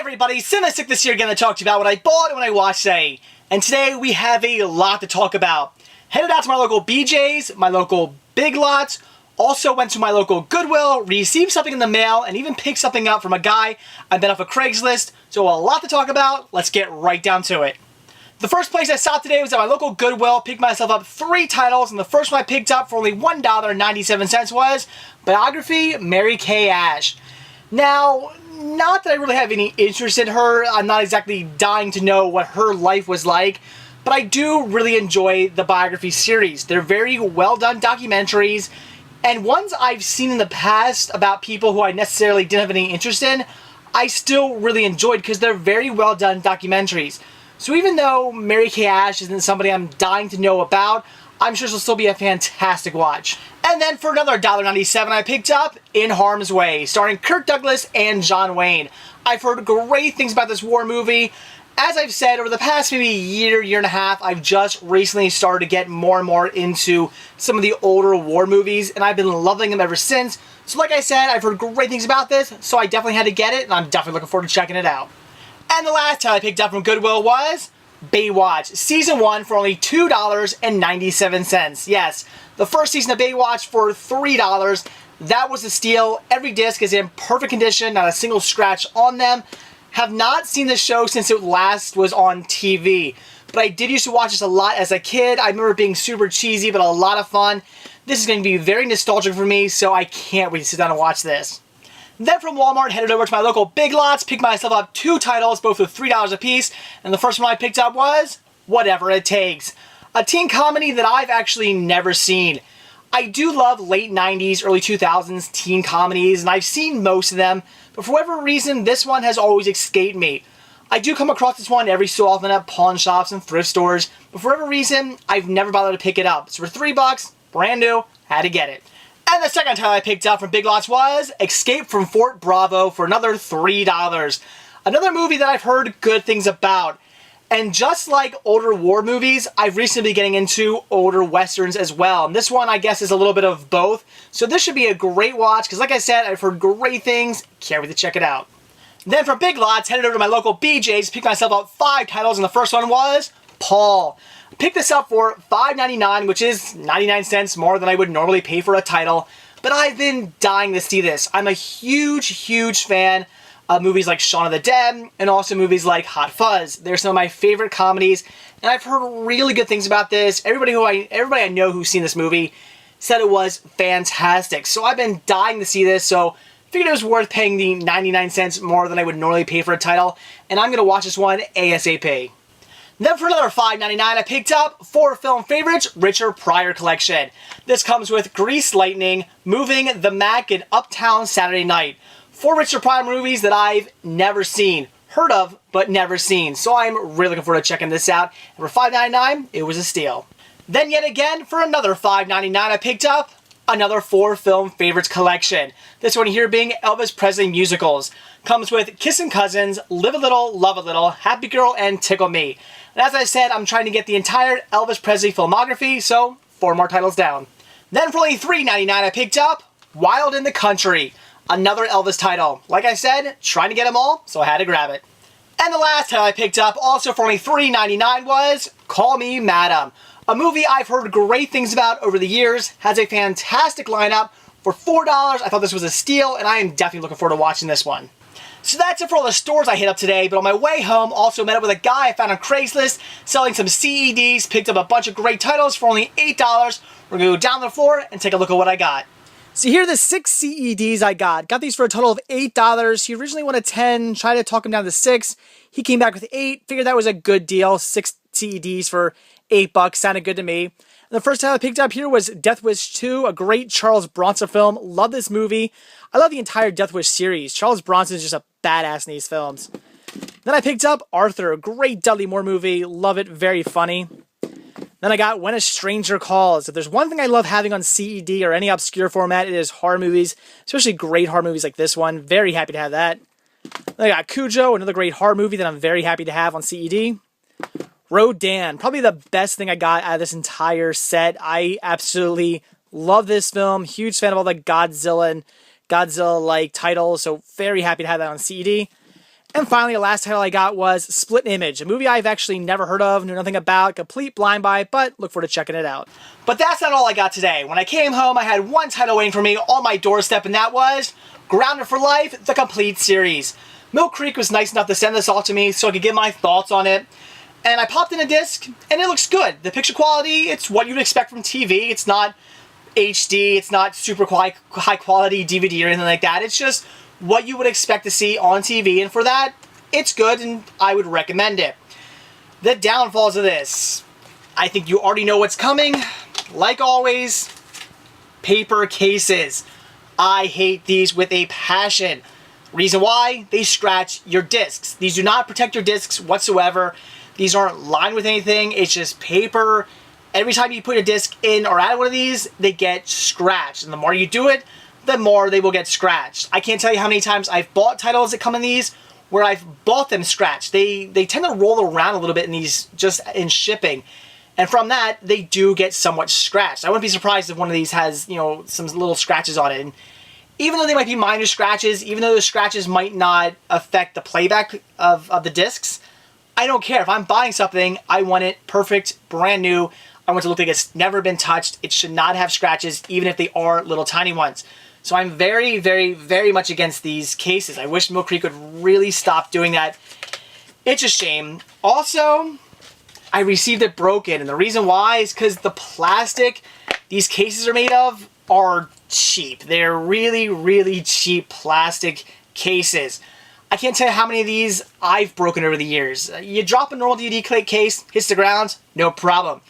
everybody, Cinematic this year again to talk to you about what I bought and what I watched today. And today we have a lot to talk about. Headed out to my local BJ's, my local Big Lots, also went to my local Goodwill, received something in the mail, and even picked something up from a guy I met off of Craigslist. So a lot to talk about, let's get right down to it. The first place I stopped today was at my local Goodwill, picked myself up 3 titles, and the first one I picked up for only $1.97 was Biography, Mary Kay Ash. Now, not that I really have any interest in her, I'm not exactly dying to know what her life was like, but I do really enjoy the Biography series. They're very well done documentaries, and ones I've seen in the past about people who I necessarily didn't have any interest in, I still really enjoyed because they're very well done documentaries. So even though Mary Kay Ash isn't somebody I'm dying to know about, I'm sure she'll still be a fantastic watch. And then for another $1.97 I picked up In Harm's Way, starring Kirk Douglas and John Wayne. I've heard great things about this war movie. As I've said, over the past maybe year and a half, I've just recently started to get more and more into some of the older war movies, and I've been loving them ever since. So like I said, I've heard great things about this, so I definitely had to get it, and I'm definitely looking forward to checking it out. And the last title I picked up from Goodwill was Baywatch, Season 1 for only $2.97. Yes, the first season of Baywatch for $3. That was a steal. Every disc is in perfect condition, not a single scratch on them. Have not seen the show since it last was on TV, but I did used to watch this a lot as a kid. I remember it being super cheesy, but a lot of fun. This is going to be very nostalgic for me, so I can't wait to sit down and watch this. Then from Walmart, headed over to my local Big Lots, picked myself up 2 titles, both with $3 a piece, and the first one I picked up was Whatever It Takes, a teen comedy that I've actually never seen. I do love late 90s, early 2000s teen comedies, and I've seen most of them, but for whatever reason, this one has always escaped me. I do come across this one every so often at pawn shops and thrift stores, but for whatever reason, I've never bothered to pick it up. So for $3, brand new, had to get it. And the second title I picked up from Big Lots was Escape from Fort Bravo for another $3. Another movie that I've heard good things about. And just like older war movies, I've recently been getting into older westerns as well. And this one, I guess, is a little bit of both. So this should be a great watch, because like I said, I've heard great things. Can't wait to check it out. Then from Big Lots, headed over to my local BJ's, picked myself up 5 titles, and the first one was Paul. Picked this up for $5.99, which is 99 cents more than I would normally pay for a title. But I've been dying to see this. I'm a huge fan of movies like Shaun of the Dead, and also movies like Hot Fuzz. They're some of my favorite comedies, and I've heard really good things about this. Everybody I know who's seen this movie said it was fantastic. So I've been dying to see this, so figured it was worth paying the 99 cents more than I would normally pay for a title, and I'm going to watch this one ASAP. Then for another $5.99, I picked up 4 film favorites, Richard Pryor collection. This comes with Grease Lightning, Moving, The Mac, and Uptown Saturday Night. 4 Richard Pryor movies that I've never seen. Heard of, but never seen. So I'm really looking forward to checking this out. And for $5.99, it was a steal. Then yet again, for another $5.99, I picked up another 4 film favorites collection. This one here being Elvis Presley musicals. Comes with Kissin' Cousins, Live a Little, Love a Little, Happy Girl, and Tickle Me. And as I said, I'm trying to get the entire Elvis Presley filmography, so 4 more titles down. Then for only $3.99, I picked up Wild in the Country, another Elvis title. Like I said, trying to get them all, so I had to grab it. And the last title I picked up, also for only $3.99, was Call Me Madam, a movie I've heard great things about over the years, has a fantastic lineup. For $4, I thought this was a steal, and I am definitely looking forward to watching this one. So that's it for all the stores I hit up today, but on my way home, also met up with a guy I found on Craigslist selling some CEDs, picked up a bunch of great titles for only $8. We're going to go down the floor and take a look at what I got. So here are the 6 CEDs I got. Got these for a total of $8. He originally wanted 10, tried to talk him down to 6. He came back with 8, figured that was a good deal. 6 CEDs for $8 sounded good to me. And the first title I picked up here was Death Wish 2, a great Charles Bronson film. Love this movie. I love the entire Death Wish series. Charles Bronson is just a badass in these films. Then I picked up Arthur, a great Dudley Moore movie. Love it, very funny. Then I got When a Stranger Calls. If there's one thing I love having on CED or any obscure format, it is horror movies, especially great horror movies like this one. Very happy to have that. Then I got Cujo, another great horror movie that I'm very happy to have on CED. Rodan, probably the best thing I got out of this entire set. I absolutely love this film. Huge fan of all the Godzilla-like titles, so very happy to have that on CED. And finally, the last title I got was Split Image, a movie I've actually never heard of, knew nothing about, complete blind buy, but look forward to checking it out. But that's not all I got today. When I came home, I had one title waiting for me on my doorstep, and that was Grounded for Life, the complete series. Mill Creek was nice enough to send this off to me so I could give my thoughts on it. And I popped in a disc, and it looks good. The picture quality, it's what you'd expect from TV. It's not HD, it's not super high quality DVD or anything like that. It's just what you would expect to see on TV, and for that, it's good, and I would recommend it. The downfalls of this, I think you already know what's coming. Like always, paper cases. I hate these with a passion. Reason why? They scratch your discs. These do not protect your discs whatsoever. These aren't lined with anything. It's just paper. Every time you put a disc in or out of one of these, they get scratched. And the more you do it, the more they will get scratched. I can't tell you how many times I've bought titles that come in these where I've bought them scratched. They tend to roll around a little bit in these just in shipping. And from that, they do get somewhat scratched. I wouldn't be surprised if one of these has, you know, some little scratches on it. And even though they might be minor scratches, even though those scratches might not affect the playback of the discs, I don't care. If I'm buying something, I want it perfect, brand new. I want it to look like it's never been touched. It should not have scratches, even if they are little tiny ones. So I'm very, very, very much against these cases. I wish Mill Creek would really stop doing that. It's a shame. Also, I received it broken, and the reason why is because the plastic these cases are made of are cheap. They're really, really cheap plastic cases. I can't tell you how many of these I've broken over the years. You drop a normal DVD case, hits the ground, no problem.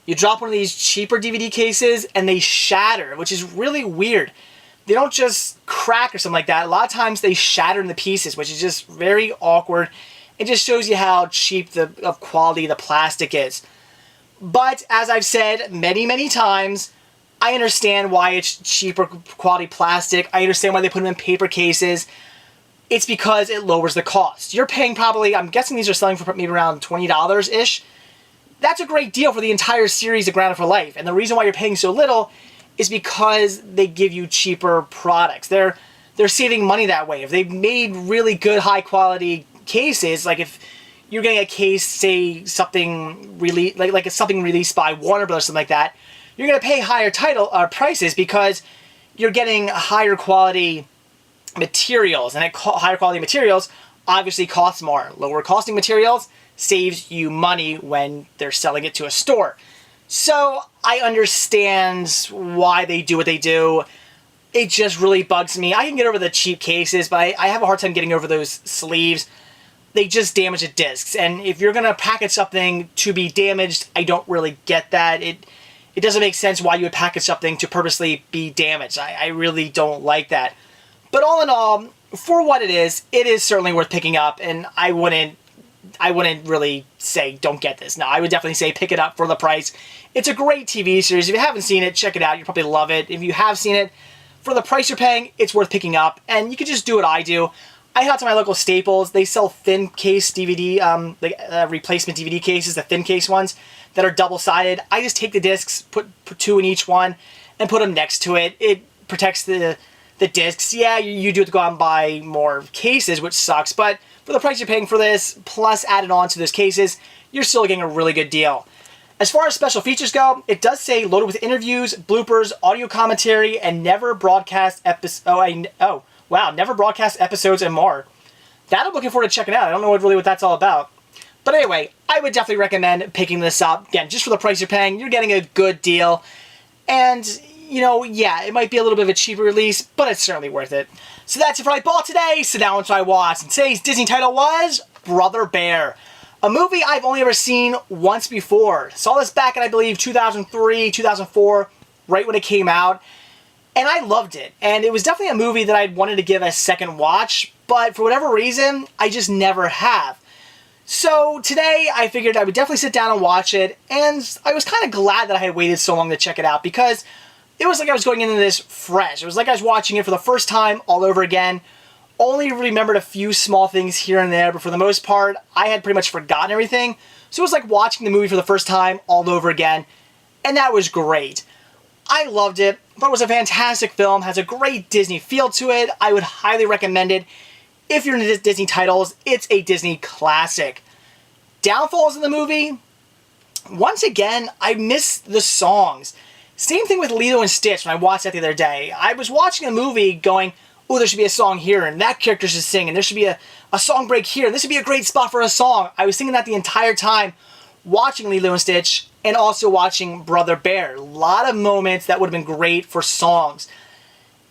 You drop one of these cheaper DVD cases and they shatter, which is really weird. They don't just crack or something like that. A lot of times they shatter into pieces, which is just very awkward. It just shows you how cheap of quality the plastic is. But as I've said many, many times, I understand why it's cheaper quality plastic. I understand why they put them in paper cases. It's because it lowers the cost. You're paying probably, I'm guessing these are selling for maybe around $20-ish. That's a great deal for the entire series of Grounded for Life. And the reason why you're paying so little is because they give you cheaper products. They're saving money that way. If they've made really good high quality cases, like if you're getting a case, say something really like something released by Warner Bros. Something like that, you're going to pay higher prices because you're getting higher quality materials, and higher quality materials obviously costs more. Lower costing materials saves you money when they're selling it to a store. So I understand why they do what they do. It just really bugs me. I can get over the cheap cases, but I have a hard time getting over those sleeves. They just damage the discs. And if you're going to package something to be damaged, I don't really get that. It doesn't make sense why you would package something to purposely be damaged. I really don't like that. But all in all, for what it is certainly worth picking up, and I wouldn't really say don't get this. No, I would definitely say pick it up for the price. It's a great TV series. If you haven't seen it, check it out. You'll probably love it. If you have seen it, for the price you're paying, it's worth picking up. And you can just do what I do. I head out to my local Staples. They sell thin case DVD, replacement DVD cases, the thin case ones that are double-sided. I just take the discs, put two in each one, and put them next to it. It protects the discs. Yeah, you do have to go out and buy more cases, which sucks, but for the price you're paying for this, plus added on to those cases, you're still getting a really good deal. As far as special features go, it does say loaded with interviews, bloopers, audio commentary, and never broadcast never broadcast episodes and more. That I'm looking forward to checking out. I don't know what that's all about. But anyway, I would definitely recommend picking this up. Again, just for the price you're paying, you're getting a good deal. And, you know, yeah, it might be a little bit of a cheaper release, but it's certainly worth it. So that's it for what I bought today. So now onto what I watched. And today's Disney title was Brother Bear. A movie I've only ever seen once before. Saw this back in, I believe, 2003, 2004, right when it came out. And I loved it. And it was definitely a movie that I'd wanted to give a second watch, but for whatever reason, I just never have. So today, I figured I would definitely sit down and watch it, and I was kind of glad that I had waited so long to check it out, because it was like I was going into this fresh. It was like I was watching it for the first time all over again. Only remembered a few small things here and there, but for the most part, I had pretty much forgotten everything. So it was like watching the movie for the first time all over again, and that was great. I loved it. Thought it was a fantastic film, has a great Disney feel to it. I would highly recommend it. if you're into Disney titles, it's a Disney classic. Downfalls in the movie? Once again, I miss the songs. Same thing with Lilo and Stitch when I watched that the other day. I was watching a movie going, oh, there should be a song here, and that character should sing, and there should be a song break here, and this would be a great spot for a song. I was thinking that the entire time watching Lilo and Stitch and also watching Brother Bear. A lot of moments that would have been great for songs.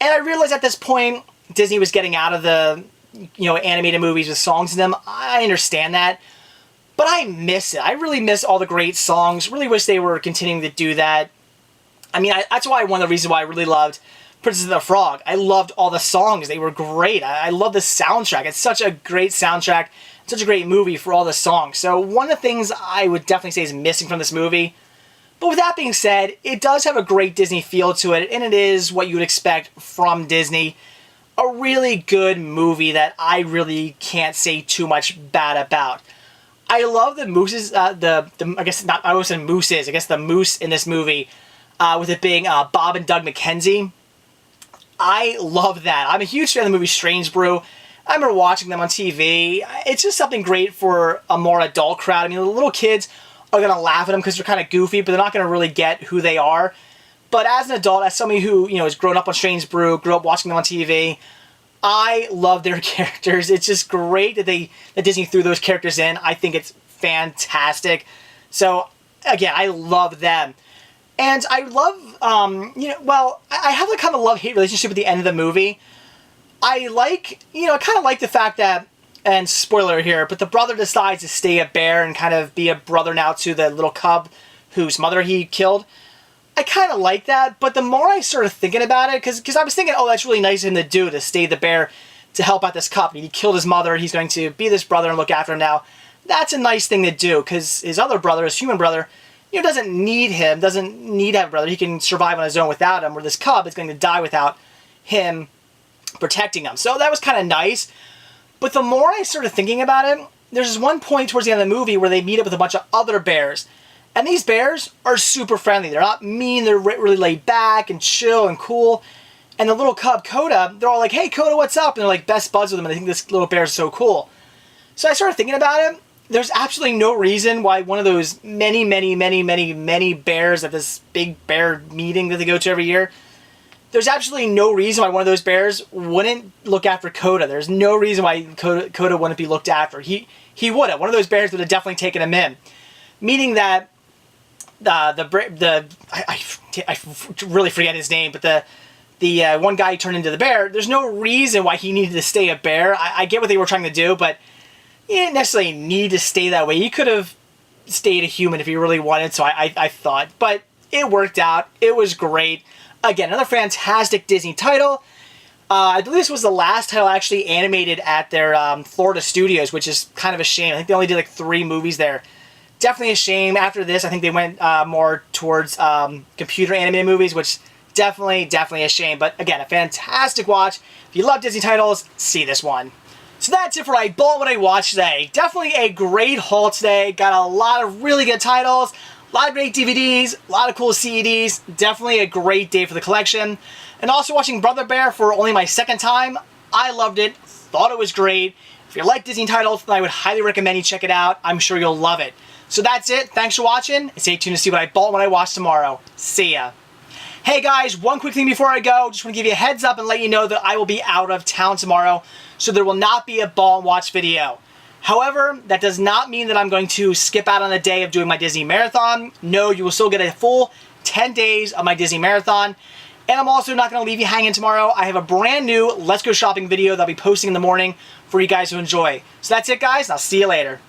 And I realized at this point, Disney was getting out of the, animated movies with songs in them. I understand that. But I miss it. I really miss all the great songs. Really wish they were continuing to do that. I mean, that's why one of the reasons why I really loved Princess and the Frog. I loved all the songs. They were great. I love the soundtrack. It's such a great soundtrack. Such a great movie for all the songs. So one of the things I would definitely say is missing from this movie. But with that being said, it does have a great Disney feel to it. And it is what you would expect from Disney. A really good movie that I really can't say too much bad about. I love the mooses, I guess not, I always said mooses, I guess the moose in this movie, with it being Bob and Doug McKenzie. I love that. I'm a huge fan of the movie Strange Brew. I remember watching them on TV. It's just something great for a more adult crowd. I mean, the little kids are going to laugh at them because they're kind of goofy, but they're not going to really get who they are. But as an adult, as somebody who, has grown up on Strange Brew, grew up watching them on TV, I love their characters. It's just great that Disney threw those characters in. I think it's fantastic. So, again, I love them. And I love, I have a kind of love-hate relationship at the end of the movie. I like, I kind of like the fact that, and spoiler here, but the brother decides to stay a bear and kind of be a brother now to the little cub whose mother he killed. I kind of like that, but the more I started thinking about it, because I was thinking, oh, that's really nice of him to do, to stay the bear, to help out this cub. He killed his mother, he's going to be this brother and look after him now. That's a nice thing to do, because his other brother, his human brother, doesn't need him, doesn't need to have a brother. He can survive on his own without him, where this cub is going to die without him protecting him. So that was kind of nice. But the more I started thinking about it, there's this one point towards the end of the movie where they meet up with a bunch of other bears. And these bears are super friendly. They're not mean. They're really laid back and chill and cool. And the little cub, Coda, they're all like, hey, Coda, what's up? And they're like best buds with him. And they think this little bear is so cool. So I started thinking about it. There's absolutely no reason why one of those many bears at this big bear meeting that they go to every year, there's absolutely no reason why one of those bears wouldn't look after Coda. There's no reason why Coda wouldn't be looked after. He would have. One of those bears would have definitely taken him in. Meaning that I really forget his name, but the one guy who turned into the bear, there's no reason why he needed to stay a bear. I get what they were trying to do, but he didn't necessarily need to stay that way. He could have stayed a human if he really wanted, so I thought. But it worked out. It was great. Again, another fantastic Disney title. I believe this was the last title actually animated at their Florida studios, which is kind of a shame. I think they only did like 3 movies there. Definitely a shame. After this, I think they went more towards computer animated movies, which definitely a shame. But again, a fantastic watch. If you love Disney titles, see this one. So that's it for I Bought What I Watched today. Definitely a great haul today. Got a lot of really good titles, a lot of great DVDs, a lot of cool CDs. Definitely a great day for the collection. And also watching Brother Bear for only my second time. I loved it. Thought it was great. If you like Disney titles, then I would highly recommend you check it out. I'm sure you'll love it. So that's it. Thanks for watching. And stay tuned to see what I bought when I watch tomorrow. See ya. Hey guys, one quick thing before I go. Just want to give you a heads up and let you know that I will be out of town tomorrow. So there will not be a ball and watch video. However, that does not mean that I'm going to skip out on the day of doing my Disney Marathon. No, you will still get a full 10 days of my Disney Marathon. And I'm also not going to leave you hanging tomorrow. I have a brand new Let's Go Shopping video that I'll be posting in the morning for you guys to enjoy. So that's it guys, and I'll see you later.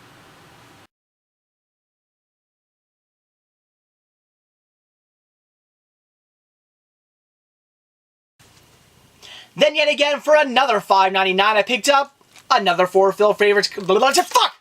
Then yet again, for another $5.99, I picked up another 4 Phil favorites. Fuck!